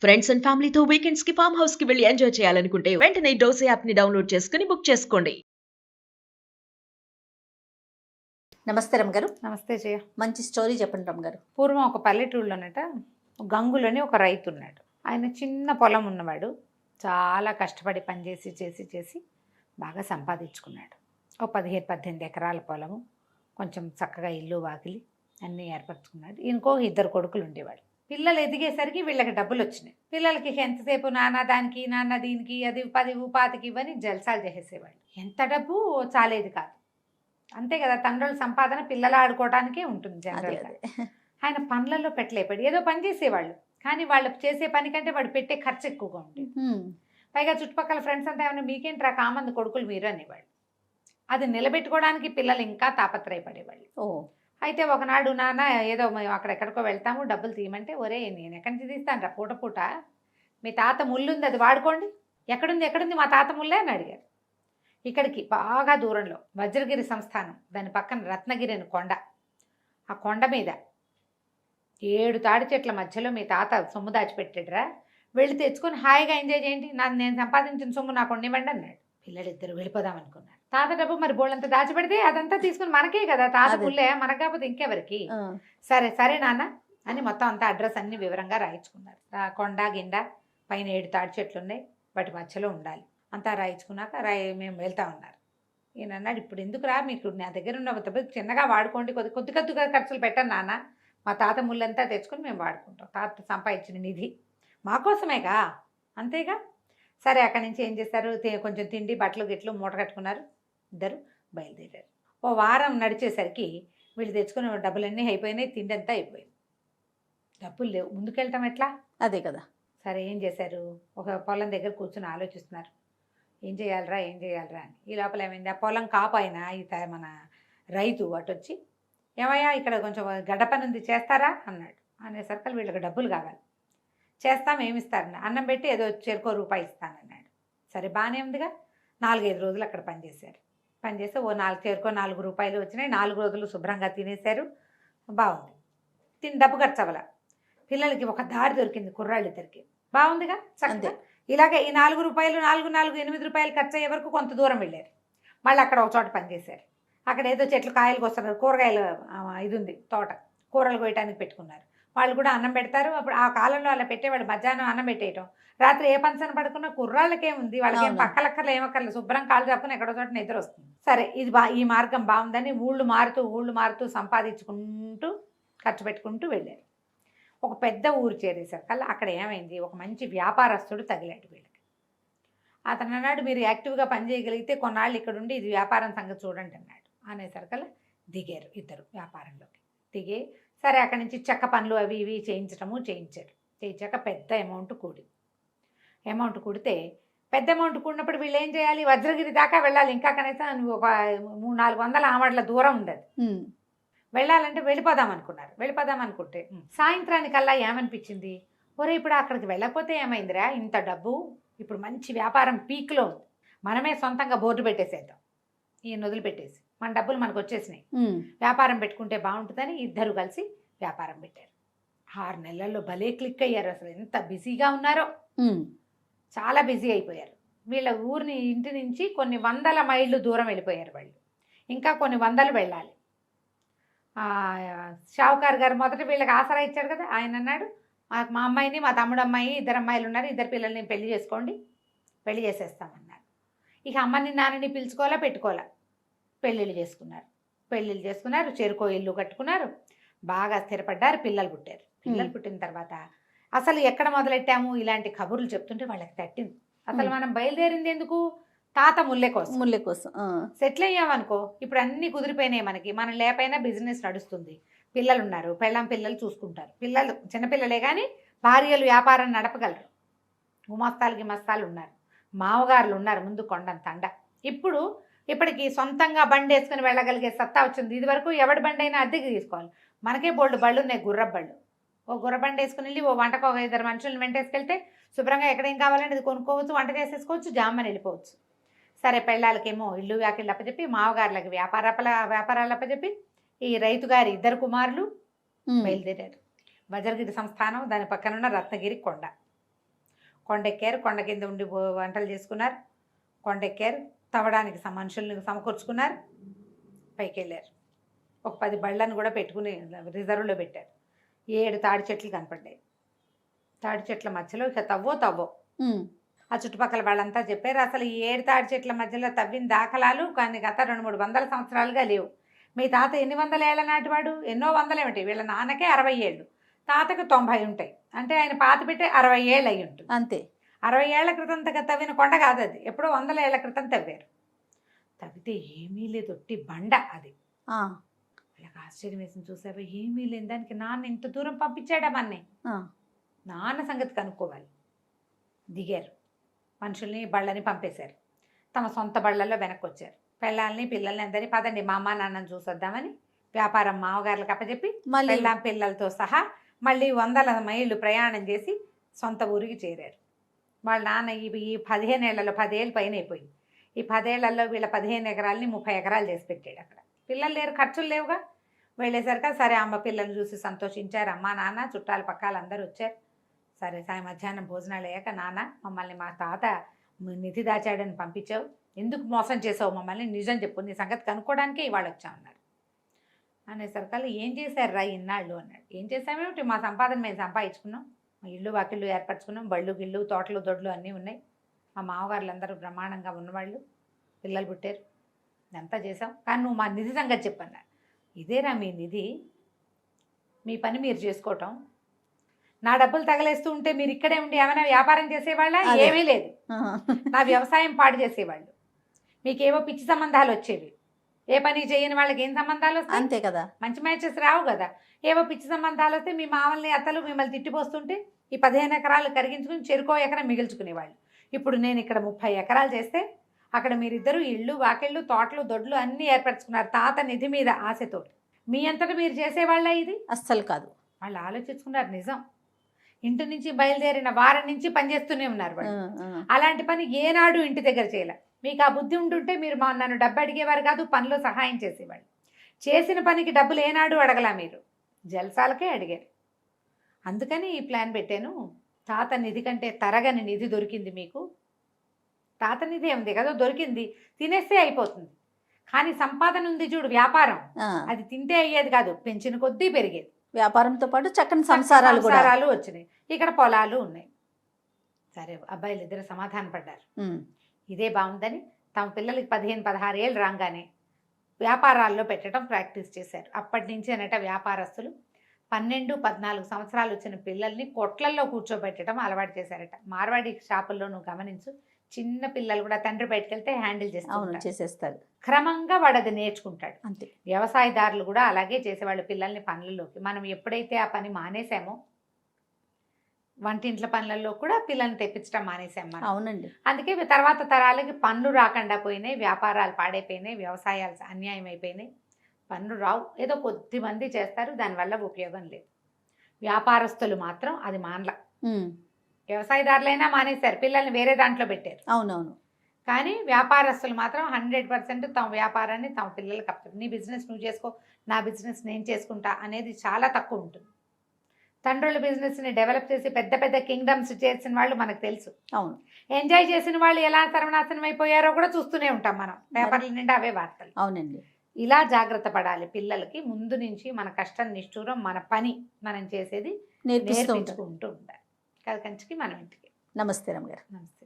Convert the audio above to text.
Friends and ఫ్యామిలీతో weekends కి farm house కి వెళ్ళి ఎంజాయ్ చేయాలనుకుంటే వెంటనే డోసే యాప్ ని డౌన్లోడ్ చేసుకుని బుక్ చేసుకోండి. నమస్తే రమ్ గారు. నమస్తే జయ. మంచి స్టోరీ చెప్పండి రమ్ గారు. పూర్వం ఒక పల్లెటూళ్ళలోనట గంగులని ఒక రైతు ఉన్నాడు. ఆయన చిన్న పొలం ఉన్నవాడు. చాలా కష్టపడి పనిచేసి చేసి బాగా సంపాదించుకున్నాడు. ఒక 17-18 ఎకరాల పొలము, కొంచెం చక్కగా ఇల్లు వాకిలి అన్నీ ఏర్పరచుకున్నాడు. ఇంకో 2 కొడుకులు ఉండేవాడు. పిల్లలు ఎదిగేసరికి వీళ్ళకి డబ్బులు వచ్చినాయి. పిల్లలకి ఎంతసేపు నాన్న దానికి నాన్న దీనికి అది 10 పాతికి ఇవ్వని జల్సాలు చేసేసేవాళ్ళు. ఎంత డబ్బు చాలేది కాదు. అంతే కదా, తండ్రుల సంపాదన పిల్లలు ఆడుకోవడానికే ఉంటుంది జనరల్గా. ఆయన పనులలో పెట్టలేపాడు. ఏదో పని చేసేవాళ్ళు, కానీ వాళ్ళు చేసే పని కంటే వాడు పెట్టే ఖర్చు ఎక్కువగా ఉండేది. పైగా చుట్టుపక్కల ఫ్రెండ్స్ అంతా ఏమన్నా మీకేంట్రా కామంది కొడుకులు మీరు అనేవాళ్ళు. అది నిలబెట్టుకోవడానికి పిల్లలు ఇంకా తాపత్రయపడేవాళ్ళు. అయితే ఒకనాడు నాన్న ఏదో మేము అక్కడెక్కడికో వెళ్తాము డబ్బులు తీయమంటే, ఒరే నేను ఎక్కడి నుంచి తీస్తాను రా, పూట మీ తాత ముళ్ళుంది అది వాడుకోండి. ఎక్కడుంది మా తాత ముళ్ళే అని అడిగారు. ఇక్కడికి బాగా దూరంలో వజ్రగిరి సంస్థానం, దాని పక్కన రత్నగిరి అని కొండ, ఆ కొండ మీద 7 తాడి చెట్ల మధ్యలో మీ తాత సొమ్ము దాచిపెట్టాడురా, వెళ్ళి తెచ్చుకొని హాయిగా ఎంజాయ్ చేయండి, నేను సంపాదించిన సొమ్ము నాకు ఉండివ్వండి అన్నాడు. పిల్లలిద్దరు వెళ్ళిపోదాం అనుకున్నారు. తాత డబ్బు మరి బోళ్ళంతా దాచిపెడితే అదంతా తీసుకుని మనకే కదా, తాత ముళ్ళే మనకు కాకపోతే ఇంకెవరికి. సరే నాన్న అని మొత్తం అంతా అడ్రస్ అన్ని వివరంగా రాయించుకున్నారు. కొండ గిండ పైన 7 తాడి చెట్లు ఉన్నాయి, వాటి మధ్యలో ఉండాలి అంతా రాయించుకున్నాక మేము వెళ్తా ఉన్నారు. ఈయన అన్నాడు, ఇప్పుడు ఎందుకురా, మీకు నా దగ్గర ఉన్న చిన్నగా వాడుకోండి, కొద్దిగా ఖర్చులు పెట్టాను నాన్న, మా తాత ముళ్ళంతా తెచ్చుకొని మేము వాడుకుంటాం, తాత సంపాదించిన నిధి మాకోసమేగా, అంతేగా. సరే అక్కడి నుంచి ఏం చేస్తారు, కొంచెం తిండి బట్టలు గిట్లు మూట కట్టుకున్నారు. ఇద్దరు బయలుదేరారు. ఓ వారం నడిచేసరికి వీళ్ళు తెచ్చుకున్న డబ్బులన్నీ అయిపోయినాయి, తిండి అంతా అయిపోయింది, డబ్బులు లేవు, ముందుకెళ్ళటం ఎట్లా? అదే కదా. సరే ఏం చేశారు, ఒక పొలం దగ్గర కూర్చొని ఆలోచిస్తున్నారు, ఏం చేయాలరా అని. ఈ లోపల ఏమైంది, ఆ పొలం కాపు అయినా మన రైతు అటు వచ్చి, ఏమయ్యా ఇక్కడ కొంచెం గడ్డ పని ఉంది చేస్తారా అన్నాడు. అనేసరికి వీళ్ళకి డబ్బులు కావాలి. చేస్తాం, ఏమిస్తారన్న, అన్నం పెట్టి ఏదో చెరుకో రూపాయి ఇస్తానన్నాడు. సరే బాగానే ఉందిగా. 4-5 రోజులు అక్కడ పనిచేశారు. పనిచేస్తే ఓ చెరుకో 4 రూపాయలు వచ్చినాయి. 4 రోజులు శుభ్రంగా తినేశారు, బాగుంది. డబ్బు ఖర్చు అవ్వాల. పిల్లలకి ఒక దారి దొరికింది, కుర్రాళ్ళు ఇద్దరికి, బాగుందిగా చక్కగా. ఇలాగే ఈ 4 రూపాయలు 8 రూపాయలు ఖర్చు అయ్యే వరకు కొంత దూరం వెళ్ళారు. మళ్ళీ అక్కడ ఒక చోట పనిచేశారు. అక్కడ ఏదో చెట్లు కాయలు కోస్తున్నారు, కూరగాయలు ఇది ఉంది తోట, కూరలు కోయటానికి పెట్టుకున్నారు. వాళ్ళు కూడా అన్నం పెడతారు. అప్పుడు ఆ కాలంలో అలా పెట్టేవాళ్ళు, మధ్యాహ్నం అన్నం పెట్టేయటం, రాత్రి ఏ పంచన పడుకున్న కుర్రాళ్ళకేముంది, వాళ్ళకేం పక్కలక్కర్లు ఏమక్కర్లు, శుభ్రం కాళ్ళు చెప్పుకుని ఎక్కడో చోట నిద్ర వస్తుంది. సరే ఇది ఈ మార్గం బాగుందని ఊళ్ళు మారుతూ సంపాదించుకుంటూ ఖర్చు పెట్టుకుంటూ వెళ్ళారు. ఒక పెద్ద ఊరు చేరేసరికల్లా అక్కడ ఏమైంది, ఒక మంచి వ్యాపారస్తుడు తగిలాడు వీళ్ళకి. అతను అన్నాడు, మీరు యాక్టివ్గా పనిచేయగలిగితే కొన్నాళ్ళు ఇక్కడ ఉండి ఇది వ్యాపారం సంగతి చూడండి అన్నాడు. అనేసరికల్లా దిగారు ఇద్దరు వ్యాపారంలోకి. దిగి సరే అక్కడి నుంచి చెక్క పనులు అవి ఇవి చేయించారు. చేయించాక పెద్ద అమౌంట్ కూడితే పెద్ద అమౌంట్ కూడినప్పుడు వీళ్ళు ఏం చేయాలి, వజ్రగిరి దాకా వెళ్ళాలి. ఇంకా కనీసం ఒక 300-400 ఆమడల దూరం ఉంది. అది వెళ్ళాలంటే వెళ్ళిపోదాం అనుకుంటే సాయంత్రానికల్లా ఏమనిపించింది, ఒరే ఇప్పుడు అక్కడికి వెళ్ళకపోతే ఏమైందిరా, ఇంత డబ్బు, ఇప్పుడు మంచి వ్యాపారం పీక్లో ఉంది, మనమే సొంతంగా బోర్డు పెట్టేసేద్దాం, ఈయన వదిలిపెట్టేసి మన డబ్బులు మనకు వచ్చేసినాయి, వ్యాపారం పెట్టుకుంటే బాగుంటుందని ఇద్దరు కలిసి వ్యాపారం పెట్టారు. 6 నెలల్లో భలే క్లిక్ అయ్యారు. అసలు ఎంత బిజీగా ఉన్నారో, చాలా బిజీ అయిపోయారు. వీళ్ళ ఇంటి నుంచి కొన్ని 100 మైళ్ళు దూరం వెళ్ళిపోయారు వాళ్ళు, ఇంకా కొన్ని 100 వెళ్ళాలి. షావుకార్ గారు మొదట వీళ్ళకి ఆసరా ఇచ్చాడు కదా, ఆయన అన్నాడు, మా అమ్మాయిని మా తమ్ముడు అమ్మాయి 2 అమ్మాయిలు ఉన్నారు, 2 పిల్లల్ని పెళ్లి చేసుకోండి, పెళ్లి చేసేస్తామన్నారు. ఇక అమ్మని నాన్నని పిలుచుకోవాలా పెట్టుకోవాలా, పెళ్ళిళ్ళు చేసుకున్నారు, చెరుకో ఇల్లు కట్టుకున్నారు, బాగా స్థిరపడ్డారు, పిల్లలు పుట్టారు. పిల్లలు పుట్టిన తర్వాత అసలు ఎక్కడ మొదలెట్టాము ఇలాంటి కబుర్లు చెప్తుంటే వాళ్ళకి తట్టింది. అసలు మనం బయలుదేరింది ఎందుకు, తాత ముల్లె కోసం సెటిల్ అయ్యామనుకో, ఇప్పుడు అన్నీ కుదిరిపోయినాయి మనకి, మనం లేపైనా బిజినెస్ నడుస్తుంది, పిల్లలు ఉన్నారు, పిల్లలు చూసుకుంటారు, పిల్లలు చిన్నపిల్లలే కానీ భార్యలు వ్యాపారం నడపగలరు, గుమస్తాలు ఉన్నారు, మామగారులు ఉన్నారు, ముందు కొండంత అండ. ఇప్పటికి సొంతంగా బండి వేసుకుని వెళ్ళగలిగే సత్తా వచ్చింది. ఇది వరకు ఎవడి బండి అయినా అద్దెకి తీసుకోవాలి, మనకే బోల్డ్ బళ్ళు ఉన్నాయి, గుర్రబళ్ళు. ఓ గుర్రబండి వేసుకుని వెళ్ళి ఓ వంటకు ఒక 2 మనుషులను వెంటేసుకెళ్తే శుభ్రంగా ఎక్కడేం కావాలంటే అది కొనుక్కోవచ్చు, వంట చేసేసుకోవచ్చు, జామ్మని వెళ్ళిపోవచ్చు. సరే పెళ్ళాలకేమో ఇల్లు వ్యాకిళ్ళు అప్పచెప్పి, మామగారులకి వ్యాపారాలు అప్పచెప్పి, ఈ రైతు గారి 2 కుమారులు బయలుదేరారు. వజ్రగిరి సంస్థానం, దాని పక్కనున్న రత్నగిరి కొండ. కొండెక్కారు, కొండ కింద ఉండి వంటలు చేసుకున్నారు, కొండెక్కారు, తవ్వడానికి మనుషుల్ని సమకూర్చుకున్నారు, పైకి వెళ్ళారు. ఒక 10 బళ్ళను కూడా పెట్టుకుని రిజర్వ్లో పెట్టారు. 7 తాడి చెట్లు కనపడ్డాయి. తాడి చెట్ల మధ్యలో ఇక తవ్వో ఆ చుట్టుపక్కల వాళ్ళంతా చెప్పారు, అసలు ఈ 7 తాడి చెట్ల మధ్యలో తవ్విన దాఖలాలు కానీ గత 200-300 సంవత్సరాలుగా లేవు. మీ తాత ఎన్ని వందల ఏళ్ళ నాటివాడు? ఎన్నో వందలేమిటి, వీళ్ళ నాన్నకే 60 ఏళ్ళు, తాతకు 90 ఉంటాయి. అంటే ఆయన పాత పెట్టే 60 ఏళ్ళు అయి ఉంటుంది. అంతే. 60 ఏళ్ల క్రితం తవ్విన కొండ కాదు అది, ఎప్పుడో 100 ఏళ్ల క్రితం తవ్వారు. తవ్వితే ఏమీ లేదు, ఒట్టి బండ అది. వాళ్ళకి ఆశ్చర్యం వేసింది. చూసావా, ఏమీ లేని దానికి నాన్న ఇంత దూరం పంపించాడా మన్ని? నాన్న సంగతి కనుక్కోవాలి. దిగారు, మనుషుల్ని బళ్ళని పంపేశారు. తమ సొంత బళ్ళల్లో వెనక్కి వచ్చారు. పెళ్ళాలని పిల్లల్ని అందరినీ పదండి మా అమ్మ నాన్నని చూసొద్దామని వ్యాపారం మామగారులకు అప్పచెప్పి పెళ్ళాం పిల్లలతో సహా మళ్ళీ 100 మైళ్ళు ప్రయాణం చేసి సొంత ఊరికి చేరారు. వాళ్ళ నాన్న ఈ 15 ఏళ్లలో 10 ఏళ్ళు పైన అయిపోయింది. ఈ 10 ఏళ్లలో వీళ్ళ 15 ఎకరాలని 30 ఎకరాలు చేసి పెట్టాడు. అక్కడ పిల్లలు లేరు, ఖర్చులు లేవుగా. వెళ్ళేసరికి సరే అమ్మ పిల్లల్ని చూసి సంతోషించారు. అమ్మ నాన్న చుట్టాలు పక్కాలు అందరూ వచ్చారు. సరే మధ్యాహ్నం భోజనాలు అయ్యాక, నాన్న మమ్మల్ని మా తాత నిధి దాచాడని పంపించావు, ఎందుకు మోసం చేసావు మమ్మల్ని, నిజం చెప్పు, నీ సంగతి కనుక్కోవడానికే ఇవాళ వచ్చామన్నారు. అనేసరికల్లా ఏం చేశారు ఇన్నాళ్ళు అన్నాడు. ఏం చేసామేమిటి, మా సంపాదన మేము సంపాదించుకున్నాం, మా ఇల్లు వాకిళ్ళు ఏర్పరచుకున్నాం, బళ్ళు గిళ్ళు తోటలు దొడ్లు అన్నీ ఉన్నాయి, మా మామగారులు అందరూ బ్రహ్మాండంగా ఉన్నవాళ్ళు, పిల్లలు పుట్టారు, ఇదంతా చేసాం. కానీ నువ్వు మా నిధి సంగతి చెప్పన్నారు. ఇదేరా మీ నిధి, మీ పని మీరు చేసుకోవటం, నా డబ్బులు తగలేస్తూ ఉంటే మీరు ఇక్కడే ఉండి ఏమైనా వ్యాపారం చేసేవాళ్ళ? ఏమీ లేదు, నా వ్యవసాయం పాడు చేసేవాళ్ళు, మీకేవో పిచ్చి సంబంధాలు వచ్చేవి, ఏ పని చేయని వాళ్ళకి ఏం సంబంధాలు వస్తాయి? అంతే కదా, మంచి మ్యాచెస్ రావు కదా. ఏవో పిచ్చి సంబంధాలు వస్తే మీ మామల్ని అత్తలు మిమ్మల్ని తిట్టిపోస్తుంటే ఈ 15 ఎకరాలు కరిగించుకుని చెరుకో ఎకరం మిగిల్చుకునేవాళ్ళు. ఇప్పుడు నేను ఇక్కడ 30 ఎకరాలు చేస్తే అక్కడ మీరిద్దరూ ఇళ్ళు వాకిళ్ళు తోటలు దొడ్లు అన్నీ ఏర్పరచుకున్నారు తాత నిధి మీద ఆశతోటి. మీ అంతటా మీరు చేసేవాళ్ళ ఇది? అస్సలు కాదు. వాళ్ళు ఆలోచించుకున్నారు. నిజం, ఇంటి నుంచి బయలుదేరిన వారం నుంచి పనిచేస్తూనే ఉన్నారు వాళ్ళు. అలాంటి పని ఏనాడు ఇంటి దగ్గర చేయలే. మీకు ఆ బుద్ధి ఉంటుంటే మీరు నన్ను డబ్బు అడిగేవారు కాదు, పనిలో సహాయం చేసేవాళ్ళు. చేసిన పనికి డబ్బులు ఏనాడు అడగలా, మీరు జల్సాలకే అడిగారు. అందుకని ఈ ప్లాన్ పెట్టాను. తాత నిధి కంటే తరగని నిధి దొరికింది మీకు. తాత నిధి ఏముంది కదా, దొరికింది, తినేస్తే అయిపోతుంది. కానీ సంపాదన ఉంది చూడు, వ్యాపారం, అది తింటే అయ్యేది కాదు, పెంచిన కొద్దీ పెరిగేది. వ్యాపారంతో పాటు చక్కని సంసారాలు వచ్చినాయి. ఇక్కడ పొలాలు ఉన్నాయి. సరే అబ్బాయిలు ఇద్దరు సమాధాన పడ్డారు. ఇదే బాగుందని తమ పిల్లలకి 15-16 ఏళ్ళు రాగానే వ్యాపారాల్లో పెట్టడం ప్రాక్టీస్ చేశారు. అప్పటి నుంచి అనట వ్యాపారస్తులు 12-14 సంవత్సరాలు వచ్చిన పిల్లల్ని కొట్లల్లో కూర్చోబెట్టడం అలవాటు చేశారట. మార్వాడి షాపుల్లో నువ్వు గమనించు, చిన్న పిల్లలు కూడా తండ్రి బయటకు వెళ్తే హ్యాండిల్ చేసేస్తారు. క్రమంగా వాడు అది నేర్చుకుంటాడు. అంతే. వ్యవసాయదారులు కూడా అలాగే చేసేవాళ్ళు పిల్లల్ని పనులలోకి. మనం ఎప్పుడైతే ఆ పని మానేసామో, వంటింట్ల పనులలో కూడా పిల్లల్ని తెప్పించడం మానేసాం మనం. అవునండి. అందుకే తర్వాత తరాలకి పనులు రాకుండా పోయినాయి, వ్యాపారాలు పాడైపోయినాయి, వ్యవసాయాలు అన్యాయం అయిపోయినాయి, పనులు రావు. ఏదో కొద్దిమంది చేస్తారు, దానివల్ల ఉపయోగం లేదు. వ్యాపారస్తులు మాత్రం అది మానల. వ్యవసాయదారులైనా మానేశారు, పిల్లల్ని వేరే దాంట్లో పెట్టారు. అవునవును. కానీ వ్యాపారస్తులు మాత్రం 100% తమ వ్యాపారాన్ని తమ పిల్లలకి అప్పచెప్పారు. నీ బిజినెస్ నువ్వు చేసుకో, నా బిజినెస్ నేను చేసుకుంటా అనేది చాలా తక్కువ ఉంటుంది. తండ్రుల బిజినెస్ని డెవలప్ చేసి పెద్ద పెద్ద కింగ్డమ్స్ చేసిన వాళ్ళు మనకు తెలుసు. అవును. ఎంజాయ్ చేసిన వాళ్ళు ఎలా సర్వనాశనం అయిపోయారో కూడా చూస్తూనే ఉంటాం మనం, పేపర్ల నిండా అవే వార్తలు. అవునండి. ఇలా జాగ్రత్త పడాలి. పిల్లలకి ముందు నుంచి మన కష్టం నిష్ఠూరం, మన పని మనం చేసేది నేర్పించుకుంటూ ఉండాలి. కంచికి మనం ఇంటికి. నమస్తే రమ్మ గారు. నమస్తే.